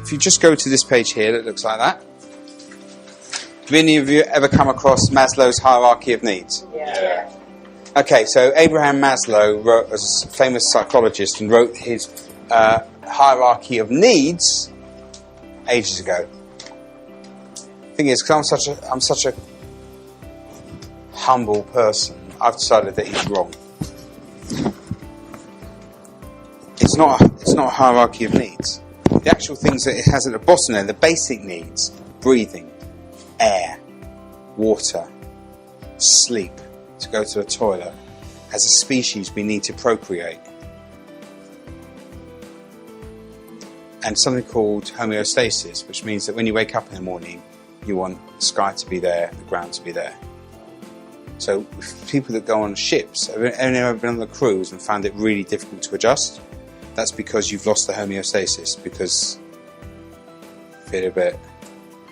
if you just go to this page here that looks like that, have any of you ever come across Maslow's hierarchy of needs? Yeah. Okay, so Abraham Maslow was a famous psychologist and wrote his hierarchy of needs ages ago. The thing is, because I'm such a humble person, I've decided that he's wrong. It's not a hierarchy of needs. The actual things that it has at the bottom there, the basic needs: breathing, air, water, sleep, to go to the toilet. As a species, we need to procreate. And something called homeostasis, which means that when you wake up in the morning, you want the sky to be there, the ground to be there. So people that go on ships, have ever been on a cruise and found it really difficult to adjust? That's because you've lost the homeostasis, because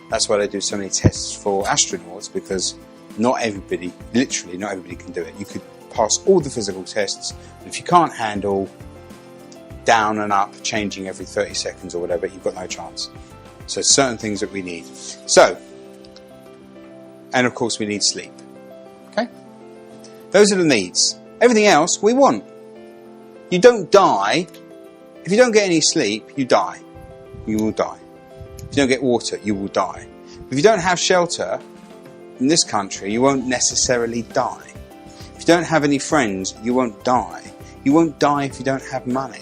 that's why they do so many tests for astronauts, because literally not everybody can do it. You could pass all the physical tests, but if you can't handle down and up, changing every 30 seconds or whatever, you've got no chance. So certain things that we need. And of course we need sleep. Okay? Those are the needs. Everything else we want. You don't die. If you don't get any sleep, you die. You will die. If you don't get water, you will die. If you don't have shelter in this country, you won't necessarily die. If you don't have any friends, you won't die. You won't die if you don't have money.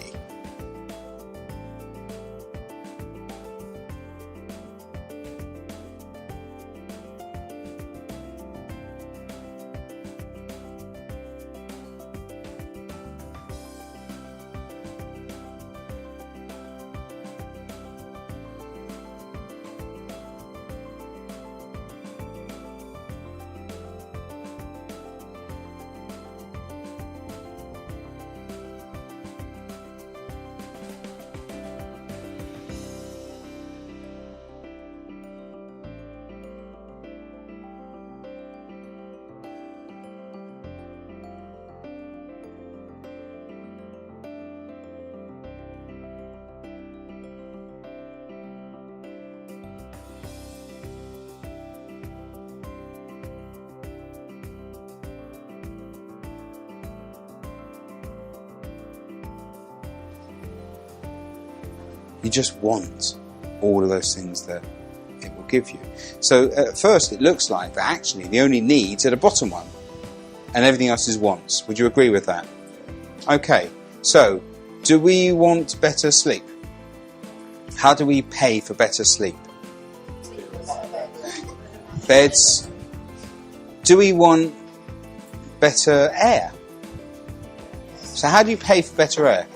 You just want all of those things that it will give you. So at first it looks like that actually the only needs are the bottom one and everything else is wants. Would you agree with that? Okay, so do we want better sleep? How do we pay for better sleep? Beds. Do we want better air? So how do you pay for better air?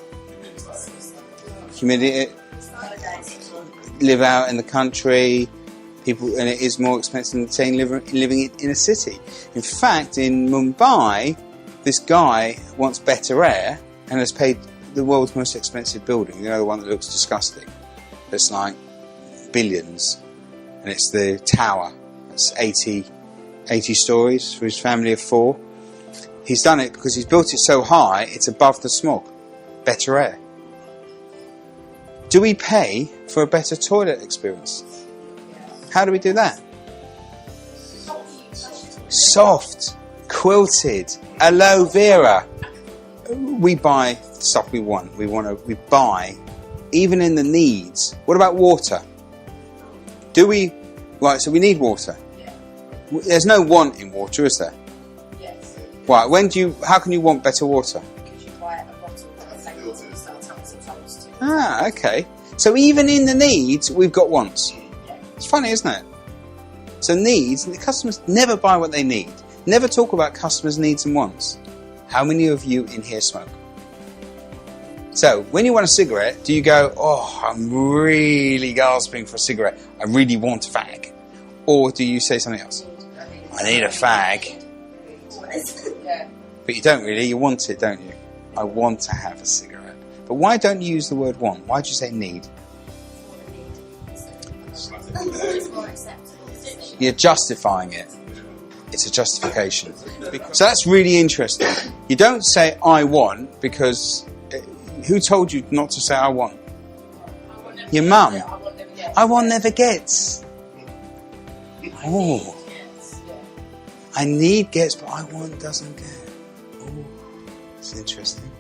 Humidity. Live out in the country, and it is more expensive than saying living in a city. In fact, in Mumbai, this guy wants better air and has paid the world's most expensive building. You know, the one that looks disgusting. It's like billions, and it's the tower. It's 80 stories for his family of 4. He's done it because he's built it so high, it's above the smog. Better air. Do we pay for a better toilet experience? How do we do that? Soft, quilted, aloe vera. We buy stuff we want. We buy, even in the needs. What about water? Do we? Right, so we need water. There's no want in water, is there? Yes. Right. How can you want better water? Because you buy a bottle of filters. Ah, okay. So even in the needs, we've got wants. It's funny, isn't it? So needs, the customers never buy what they need. Never talk about customers' needs and wants. How many of you in here smoke? So when you want a cigarette, do you go, oh, I'm really gasping for a cigarette. I really want a fag. Or do you say something else? I need a fag. But you don't really, you want it, don't you? I want to have a cigarette. But why don't you use the word want? Why do you say need? You're justifying it. It's a justification. So that's really interesting. You don't say I want because who told you not to say I want? Your mum. I want never gets. Oh, Yes, yeah. I need gets, but I want doesn't get. Oh, it's interesting.